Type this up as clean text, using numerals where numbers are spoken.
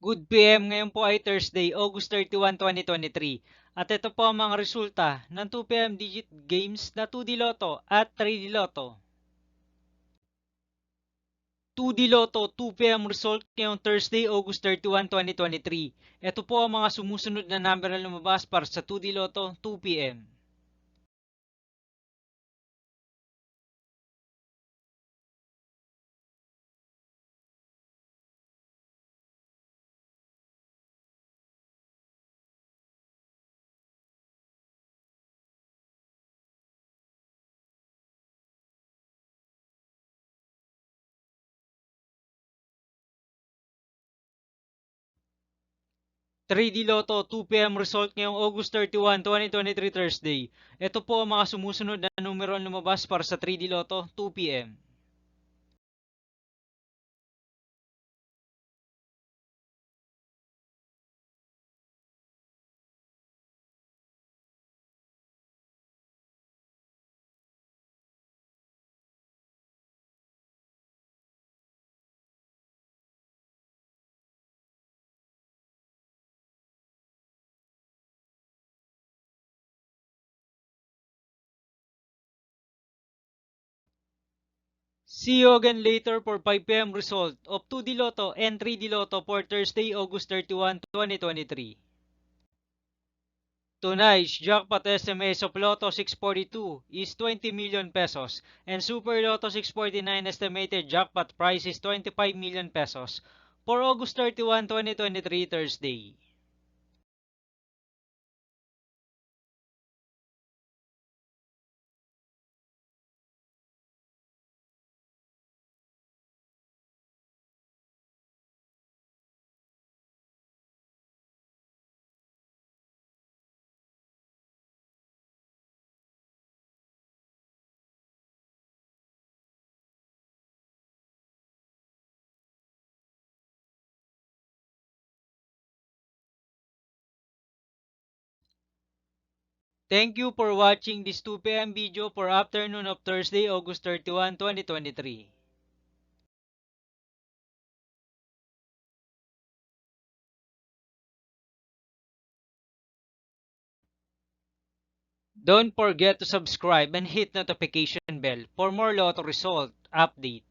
Good PM, ngayon po ay Thursday, August 31, 2023. At ito po ang mga resulta ng 2 PM digit games na 2D Lotto at 3D Lotto. 2D Lotto 2 PM result ngayong Thursday, August 31, 2023. Ito po ang mga sumusunod na number na lumabas para sa 2D Lotto 2 PM. 3D Lotto 2 PM result ngayong August 31, 2023 Thursday. Ito po ang mga sumusunod na numero ang lumabas para sa 3D Lotto 2 PM. 'See you again later for 5 PM result of 2D Lotto and 3D Lotto for Thursday, August 31, 2023. Tonight's jackpot estimates of Lotto 642 is 20 million pesos and Super Lotto 649 estimated jackpot price is 25 million pesos for August 31, 2023 Thursday. Thank you for watching this 2 PM video for afternoon of Thursday, August 31, 2023. Don't forget to subscribe and hit notification bell for more Lotto result update.